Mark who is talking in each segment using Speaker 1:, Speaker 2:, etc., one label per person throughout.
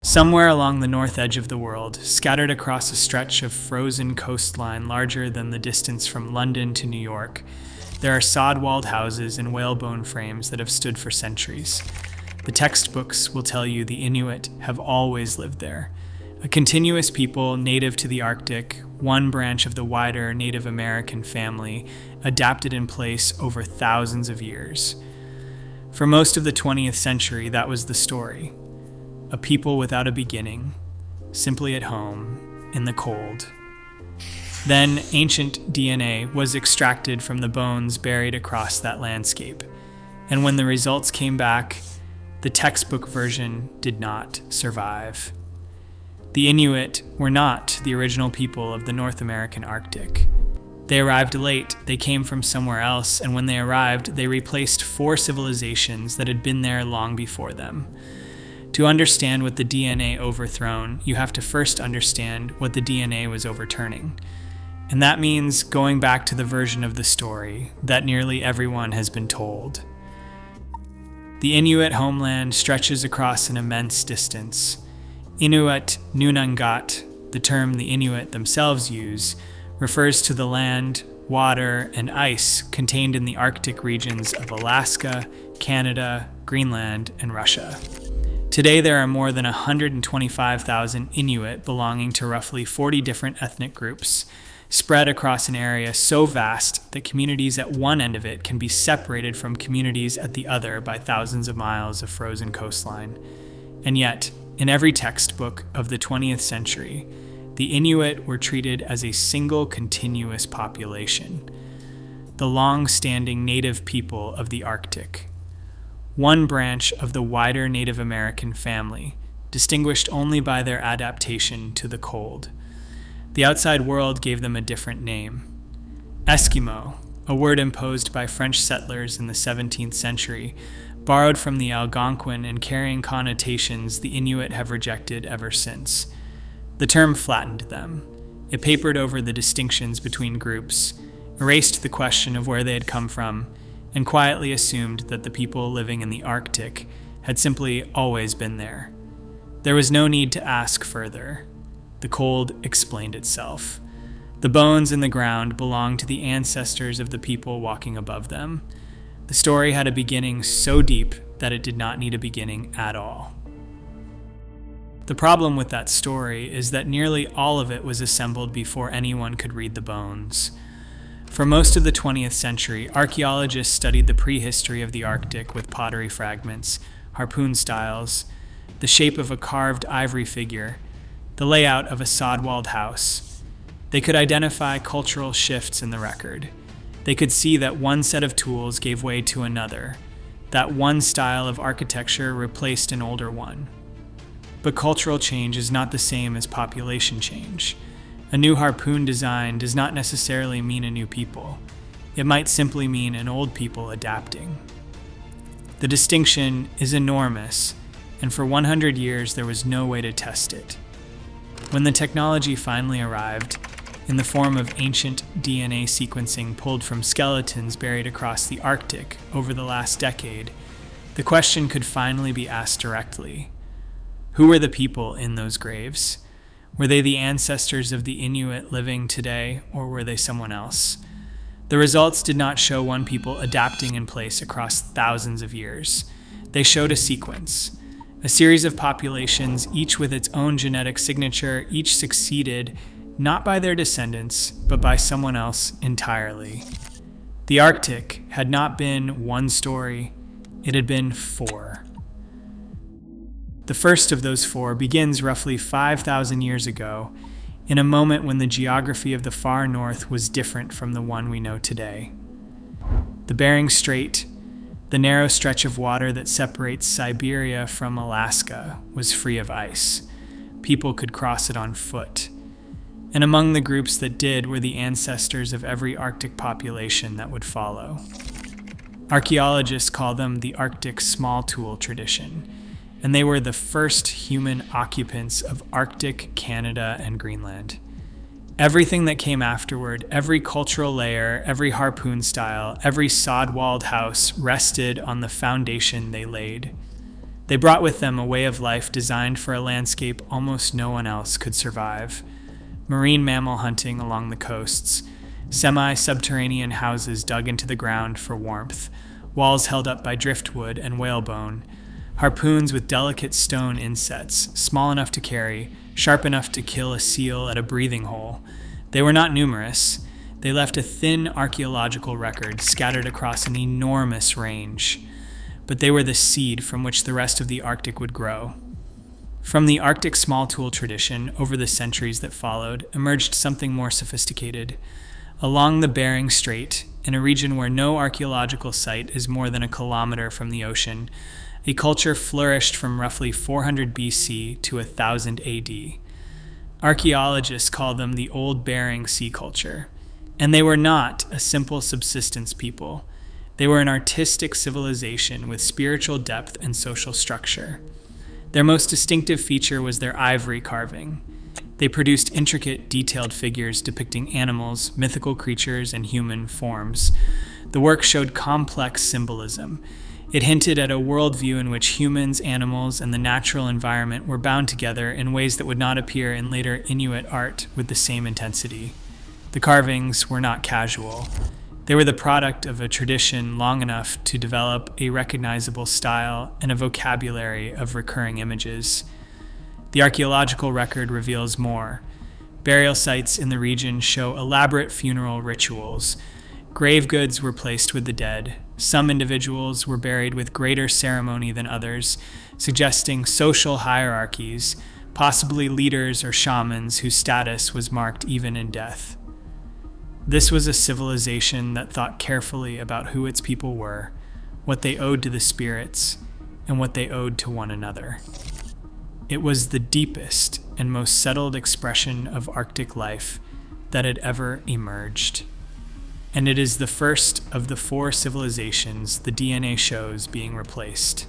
Speaker 1: Somewhere along the north edge of the world, scattered across a stretch of frozen coastline larger than the distance from London to New York, there are sod-walled houses and whalebone frames that have stood for centuries. The textbooks will tell you the Inuit have always lived there, a continuous people native to the Arctic, one branch of the wider Native American family, adapted in place over thousands of years. For most of the 20th century, that was the story. A people without a beginning, simply at home, in the cold. Then ancient DNA was extracted from the bones buried across that landscape, and when the results came back, the textbook version did not survive. The Inuit were not the original people of the North American Arctic. They arrived late, they came from somewhere else, and when they arrived, they replaced 4 civilizations that had been there long before them. To understand what the DNA overthrown, you have to first understand what the DNA was overturning. And that means going back to the version of the story that nearly everyone has been told. The Inuit homeland stretches across an immense distance. Inuit Nunangat, the term the Inuit themselves use, refers to the land, water, and ice contained in the Arctic regions of Alaska, Canada, Greenland, and Russia. Today, there are more than 125,000 Inuit belonging to roughly 40 different ethnic groups, spread across an area so vast that communities at one end of it can be separated from communities at the other by thousands of miles of frozen coastline. And yet, in every textbook of the 20th century, the Inuit were treated as a single continuous population, the long-standing native people of the Arctic. One branch of the wider Native American family, distinguished only by their adaptation to the cold. The outside world gave them a different name. Eskimo, a word imposed by French settlers in the 17th century, borrowed from the Algonquin and carrying connotations the Inuit have rejected ever since. The term flattened them. It papered over the distinctions between groups, erased the question of where they had come from, and quietly assumed that the people living in the Arctic had simply always been there. There was no need to ask further. The cold explained itself. The bones in the ground belonged to the ancestors of the people walking above them. The story had a beginning so deep that it did not need a beginning at all. The problem with that story is that nearly all of it was assembled before anyone could read the bones. For most of the 20th century, archaeologists studied the prehistory of the Arctic with pottery fragments, harpoon styles, the shape of a carved ivory figure, the layout of a sod-walled house. They could identify cultural shifts in the record. They could see that one set of tools gave way to another, that one style of architecture replaced an older one. But cultural change is not the same as population change. A new harpoon design does not necessarily mean a new people. It might simply mean an old people adapting. The distinction is enormous, and for 100 years there was no way to test it. When the technology finally arrived, in the form of ancient DNA sequencing pulled from skeletons buried across the Arctic over the last decade, the question could finally be asked directly. Who were the people in those graves? Were they the ancestors of the Inuit living today, or were they someone else? The results did not show one people adapting in place across thousands of years. They showed a sequence, a series of populations, each with its own genetic signature, each succeeded not by their descendants, but by someone else entirely. The Arctic had not been one story, it had been 4. The first of those 4 begins roughly 5,000 years ago, in a moment when the geography of the far north was different from the one we know today. The Bering Strait, the narrow stretch of water that separates Siberia from Alaska, was free of ice. People could cross it on foot. And among the groups that did were the ancestors of every Arctic population that would follow. Archaeologists call them the Arctic small tool tradition, and they were the first human occupants of Arctic, Canada, and Greenland. Everything that came afterward, every cultural layer, every harpoon style, every sod-walled house rested on the foundation they laid. They brought with them a way of life designed for a landscape almost no one else could survive. Marine mammal hunting along the coasts, semi-subterranean houses dug into the ground for warmth, walls held up by driftwood and whalebone, harpoons with delicate stone insets, small enough to carry, sharp enough to kill a seal at a breathing hole. They were not numerous. They left a thin archaeological record scattered across an enormous range. But they were the seed from which the rest of the Arctic would grow. From the Arctic small tool tradition, over the centuries that followed, emerged something more sophisticated. Along the Bering Strait, in a region where no archaeological site is more than a kilometer from the ocean, a culture flourished from roughly 400 BC to 1000 AD. Archaeologists call them the Old Bering Sea culture. And they were not a simple subsistence people. They were an artistic civilization with spiritual depth and social structure. Their most distinctive feature was their ivory carving. They produced intricate, detailed figures depicting animals, mythical creatures, and human forms. The work showed complex symbolism. It hinted at a worldview in which humans, animals, and the natural environment were bound together in ways that would not appear in later Inuit art with the same intensity. The carvings were not casual. They were the product of a tradition long enough to develop a recognizable style and a vocabulary of recurring images. The archaeological record reveals more. Burial sites in the region show elaborate funeral rituals. Grave goods were placed with the dead. Some individuals were buried with greater ceremony than others, suggesting social hierarchies, possibly leaders or shamans whose status was marked even in death. This was a civilization that thought carefully about who its people were, what they owed to the spirits, and what they owed to one another. It was the deepest and most settled expression of Arctic life that had ever emerged. And it is the first of the 4 civilizations the DNA shows being replaced.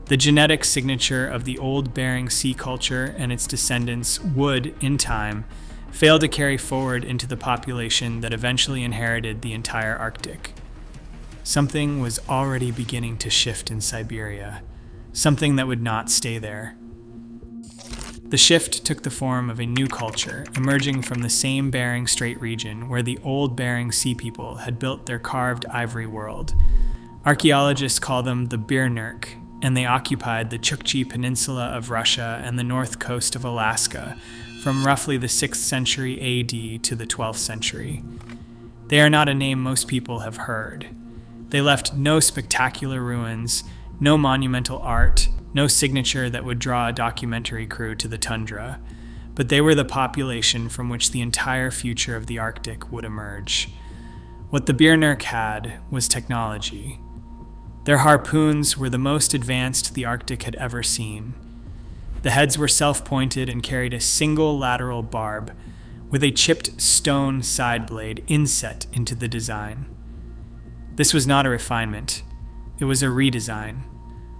Speaker 1: The genetic signature of the Old Bering Sea culture and its descendants would, in time, fail to carry forward into the population that eventually inherited the entire Arctic. Something was already beginning to shift in Siberia, something that would not stay there. The shift took the form of a new culture, emerging from the same Bering Strait region where the Old Bering Sea people had built their carved ivory world. Archaeologists call them the Birnirk, and they occupied the Chukchi Peninsula of Russia and the north coast of Alaska, from roughly the 6th century AD to the 12th century. They are not a name most people have heard. They left no spectacular ruins, no monumental art, no signature that would draw a documentary crew to the tundra, but they were the population from which the entire future of the Arctic would emerge. What the Birnirk had was technology. Their harpoons were the most advanced the Arctic had ever seen. The heads were self-pointed and carried a single lateral barb, with a chipped stone side blade inset into the design. This was not a refinement. It was a redesign,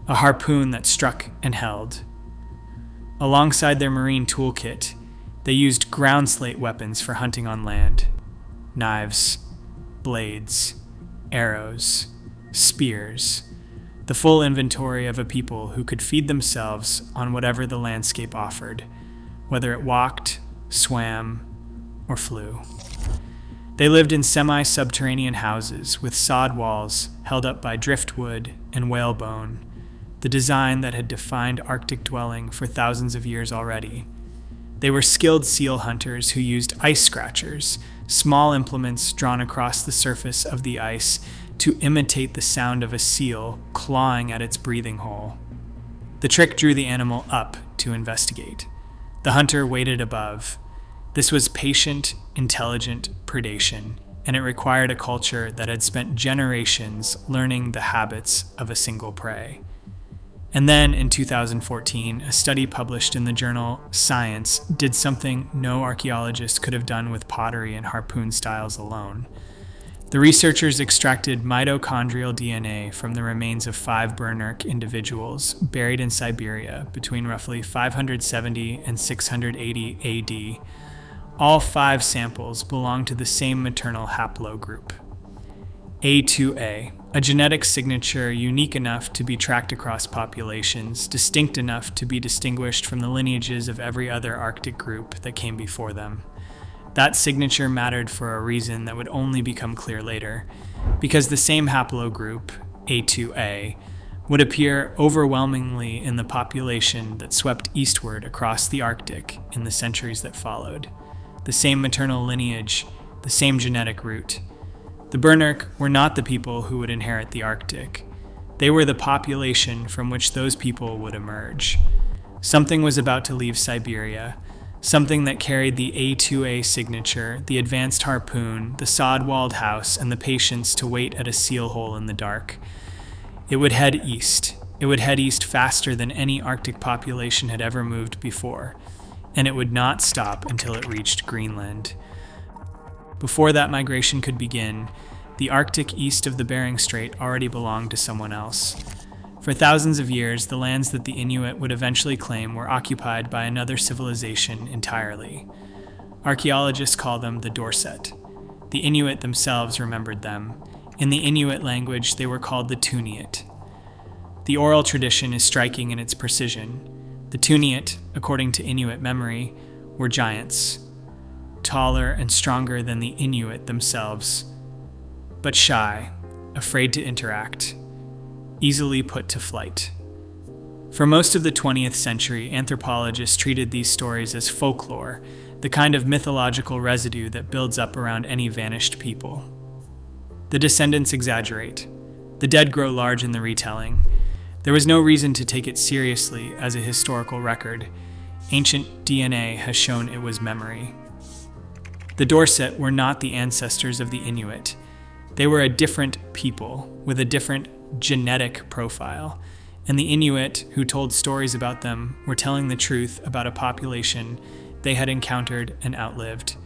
Speaker 1: a harpoon that struck and held. Alongside their marine toolkit, they used ground slate weapons for hunting on land. Knives, blades, arrows, spears, the full inventory of a people who could feed themselves on whatever the landscape offered, whether it walked, swam, or flew. They lived in semi-subterranean houses with sod walls held up by driftwood and whalebone, the design that had defined Arctic dwelling for thousands of years already. They were skilled seal hunters who used ice scratchers, small implements drawn across the surface of the ice to imitate the sound of a seal clawing at its breathing hole. The trick drew the animal up to investigate. The hunter waited above. This was patient, intelligent predation, and it required a culture that had spent generations learning the habits of a single prey. And then, in 2014, a study published in the journal Science did something no archaeologist could have done with pottery and harpoon styles alone. The researchers extracted mitochondrial DNA from the remains of 5 Birnirk individuals buried in Siberia between roughly 570 and 680 AD. All 5 samples belong to the same maternal haplogroup, A2A, A genetic signature unique enough to be tracked across populations, distinct enough to be distinguished from the lineages of every other Arctic group that came before them. That signature mattered for a reason that would only become clear later, because the same haplogroup, A2A, would appear overwhelmingly in the population that swept eastward across the Arctic in the centuries that followed. The same maternal lineage, the same genetic root. The Birnirk were not the people who would inherit the Arctic. They were the population from which those people would emerge. Something was about to leave Siberia, something that carried the A2A signature, the advanced harpoon, the sod-walled house, and the patience to wait at a seal hole in the dark. It would head east. It would head east faster than any Arctic population had ever moved before, and it would not stop until it reached Greenland. Before that migration could begin, the Arctic east of the Bering Strait already belonged to someone else. For thousands of years, the lands that the Inuit would eventually claim were occupied by another civilization entirely. Archaeologists call them the Dorset. The Inuit themselves remembered them. In the Inuit language, they were called the twentieth. The oral tradition is striking in its precision. The twentieth, according to Inuit memory, were giants, taller and stronger than the Inuit themselves, but shy, afraid to interact, easily put to flight. For most of the 20th century, anthropologists treated these stories as folklore, the kind of mythological residue that builds up around any vanished people. The descendants exaggerate. The dead grow large in the retelling. There was no reason to take it seriously as a historical record. Ancient DNA has shown it was memory. The Dorset were not the ancestors of the Inuit. They were a different people with a different genetic profile, and the Inuit who told stories about them were telling the truth about a population they had encountered and outlived.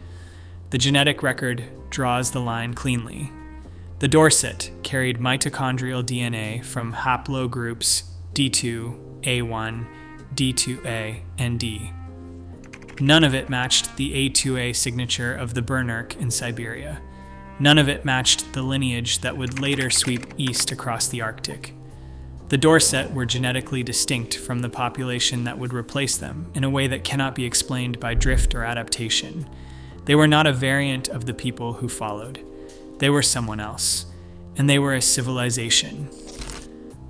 Speaker 1: The genetic record draws the line cleanly. The Dorset carried mitochondrial DNA from haplogroups D2, A1, D2A, and D. None of it matched the A2A signature of the Birnirk in Siberia. None of it matched the lineage that would later sweep east across the Arctic. The Dorset were genetically distinct from the population that would replace them in a way that cannot be explained by drift or adaptation. They were not a variant of the people who followed. They were someone else, and they were a civilization.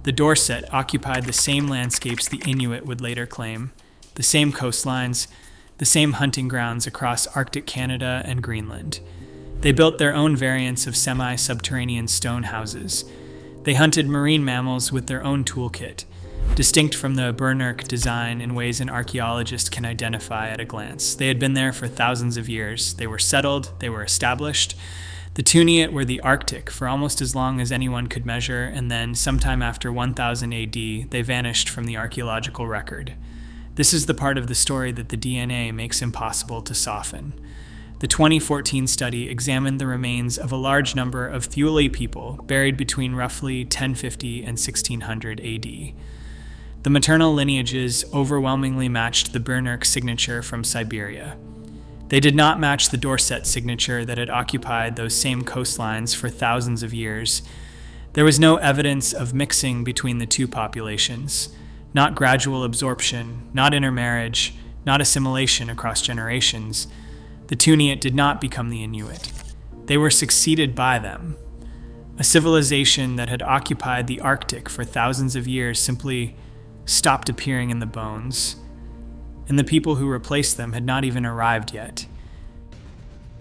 Speaker 1: The Dorset occupied the same landscapes the Inuit would later claim, the same coastlines, the same hunting grounds across Arctic Canada and Greenland. They built their own variants of semi-subterranean stone houses. They hunted marine mammals with their own toolkit, distinct from the Birnirk design in ways an archaeologist can identify at a glance. They had been there for thousands of years. They were settled, they were established. The Tuniat were the Arctic for almost as long as anyone could measure, and then, sometime after 1000 AD, they vanished from the archaeological record. This is the part of the story that the DNA makes impossible to soften. The 2014 study examined the remains of a large number of Thule people buried between roughly 1050 and 1600 AD. The maternal lineages overwhelmingly matched the Birnirk signature from Siberia. They did not match the Dorset signature that had occupied those same coastlines for thousands of years. There was no evidence of mixing between the two populations. Not gradual absorption, not intermarriage, not assimilation across generations. The Tuniat did not become the Inuit. They were succeeded by them. A civilization that had occupied the Arctic for thousands of years simply stopped appearing in the bones, and the people who replaced them had not even arrived yet.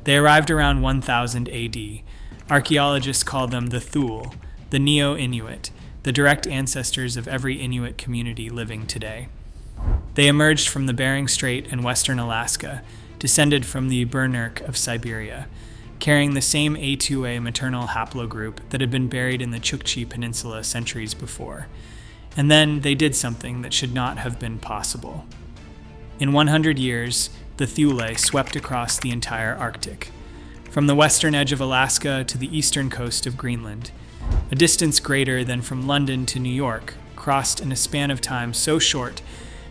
Speaker 1: They arrived around 1000 AD. Archaeologists call them the Thule, the Neo-Inuit, the direct ancestors of every Inuit community living today. They emerged from the Bering Strait and western Alaska, descended from the Birnirk of Siberia, carrying the same A2A maternal haplogroup that had been buried in the Chukchi Peninsula centuries before. And then they did something that should not have been possible. In 100 years, the Thule swept across the entire Arctic, from the western edge of Alaska to the eastern coast of Greenland. A distance greater than from London to New York, crossed in a span of time so short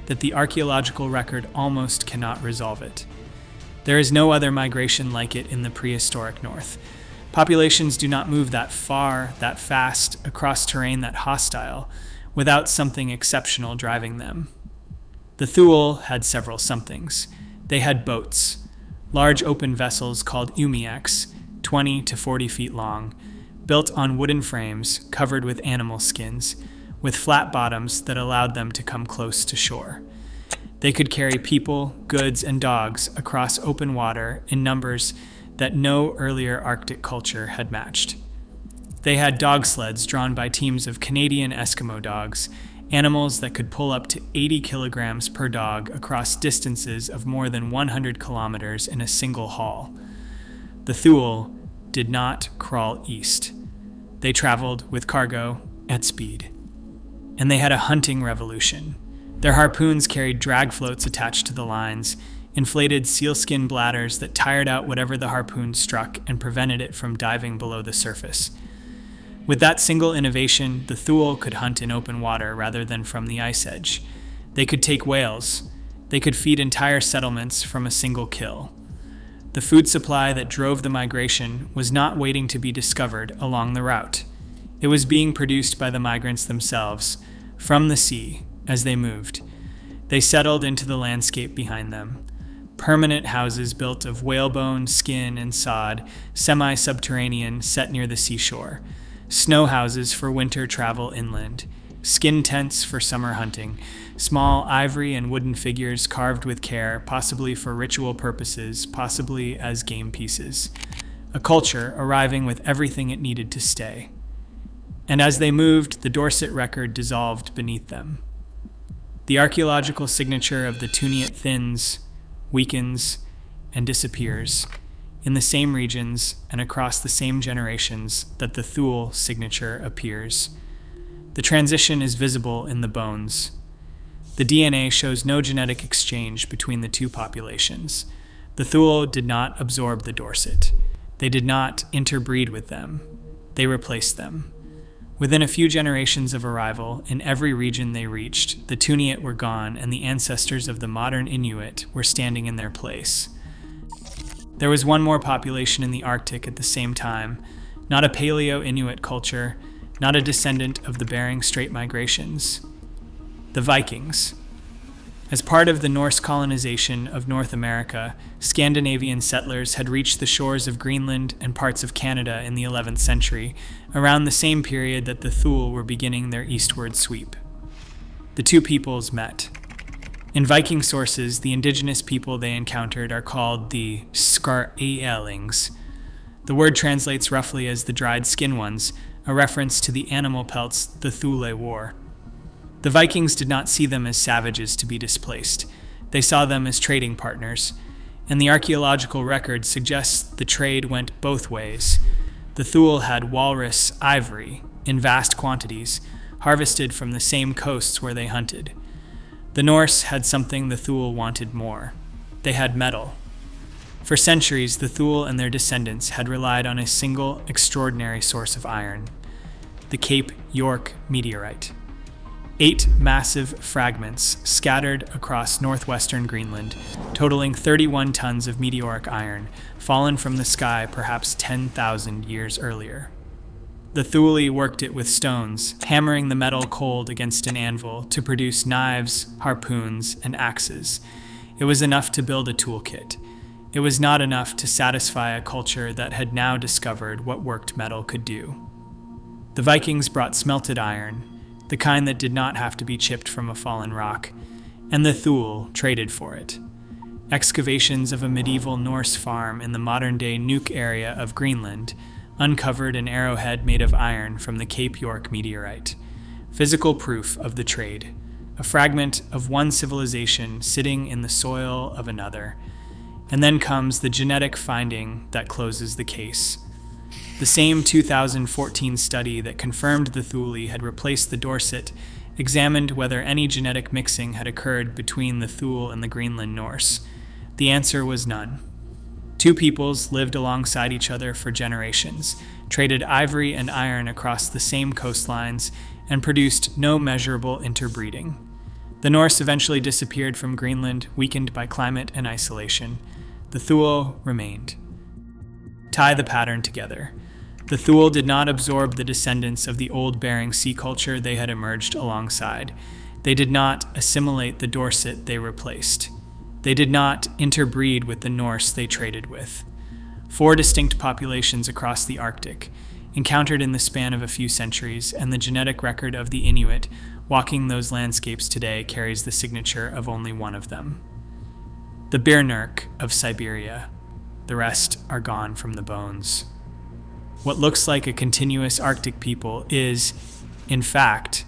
Speaker 1: that the archaeological record almost cannot resolve it. There is no other migration like it in the prehistoric North. Populations do not move that far, that fast, across terrain that hostile, without something exceptional driving them. The Thule had several somethings. They had boats, large open vessels called umiaks, 20 to 40 feet long, built on wooden frames covered with animal skins, with flat bottoms that allowed them to come close to shore. They could carry people, goods, and dogs across open water in numbers that no earlier Arctic culture had matched. They had dog sleds drawn by teams of Canadian Eskimo dogs, animals that could pull up to 80 kilograms per dog across distances of more than 100 kilometers in a single haul. The Thule did not crawl east. They traveled with cargo at speed. And they had a hunting revolution. Their harpoons carried drag floats attached to the lines, inflated sealskin bladders that tired out whatever the harpoon struck and prevented it from diving below the surface. With that single innovation, the Thule could hunt in open water rather than from the ice edge. They could take whales. They could feed entire settlements from a single kill. The food supply that drove the migration was not waiting to be discovered along the route. It was being produced by the migrants themselves, from the sea, as they moved. They settled into the landscape behind them. Permanent houses built of whalebone, skin, and sod, semi-subterranean, set near the seashore. Snow houses for winter travel inland. Skin tents for summer hunting. Small ivory and wooden figures carved with care, possibly for ritual purposes, possibly as game pieces. A culture arriving with everything it needed to stay. And as they moved, the Dorset record dissolved beneath them. The archaeological signature of the twentieth thins, weakens, and disappears in the same regions and across the same generations that the Thule signature appears. The transition is visible in the bones. The DNA shows no genetic exchange between the two populations. The Thule did not absorb the Dorset. They did not interbreed with them. They replaced them. Within a few generations of arrival, in every region they reached, the twentieth were gone and the ancestors of the modern Inuit were standing in their place. There was one more population in the Arctic at the same time, not a Paleo-Inuit culture, not a descendant of the Bering Strait migrations. The Vikings. As part of the Norse colonization of North America, Scandinavian settlers had reached the shores of Greenland and parts of Canada in the 11th century, around the same period that the Thule were beginning their eastward sweep. The two peoples met. In Viking sources, the indigenous people they encountered are called the Skarælings. The word translates roughly as the dried skin ones, a reference to the animal pelts the Thule wore. The Vikings did not see them as savages to be displaced. They saw them as trading partners, and the archaeological record suggests the trade went both ways. The Thule had walrus ivory in vast quantities, harvested from the same coasts where they hunted. The Norse had something the Thule wanted more. They had metal. For centuries, the Thule and their descendants had relied on a single extraordinary source of iron, the Cape York meteorite. 8 massive fragments scattered across northwestern Greenland, totaling 31 tons of meteoric iron, fallen from the sky perhaps 10,000 years earlier. The Thule worked it with stones, hammering the metal cold against an anvil to produce knives, harpoons, and axes. It was enough to build a toolkit. It was not enough to satisfy a culture that had now discovered what worked metal could do. The Vikings brought smelted iron, the kind that did not have to be chipped from a fallen rock, and the Thule traded for it. Excavations of a medieval Norse farm in the modern-day Nuuk area of Greenland uncovered an arrowhead made of iron from the Cape York meteorite, physical proof of the trade, a fragment of one civilization sitting in the soil of another. And then comes the genetic finding that closes the case. The same 2014 study that confirmed the Thule had replaced the Dorset examined whether any genetic mixing had occurred between the Thule and the Greenland Norse. The answer was none. Two peoples lived alongside each other for generations, traded ivory and iron across the same coastlines, and produced no measurable interbreeding. The Norse eventually disappeared from Greenland, weakened by climate and isolation. The Thule remained. Tie the pattern together. The Thule did not absorb the descendants of the old Bering Sea culture they had emerged alongside. They did not assimilate the Dorset they replaced. They did not interbreed with the Norse they traded with. 4 distinct populations across the Arctic, encountered in the span of a few centuries, and the genetic record of the Inuit walking those landscapes today carries the signature of only one of them. The Birnirk of Siberia. The rest are gone from the bones. What looks like a continuous Arctic people is, in fact,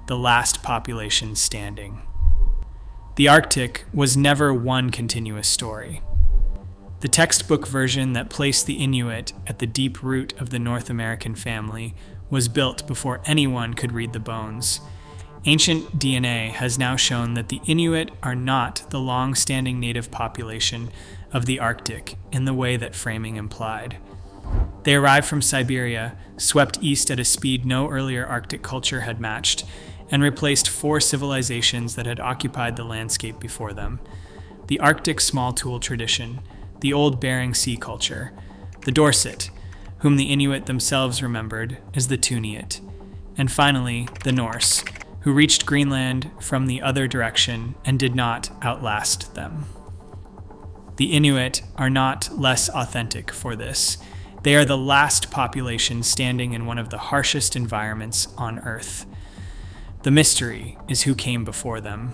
Speaker 1: the last population standing. The Arctic was never one continuous story. The textbook version that placed the Inuit at the deep root of the North American family was built before anyone could read the bones. Ancient DNA has now shown that the Inuit are not the long-standing native population of the Arctic in the way that framing implied. They arrived from Siberia, swept east at a speed no earlier Arctic culture had matched, and replaced 4 civilizations that had occupied the landscape before them. The Arctic small tool tradition, the old Bering Sea culture, the Dorset, whom the Inuit themselves remembered as the twentieth, and finally the Norse, who reached Greenland from the other direction and did not outlast them. The Inuit are not less authentic for this. They are the last population standing in one of the harshest environments on Earth. The mystery is who came before them.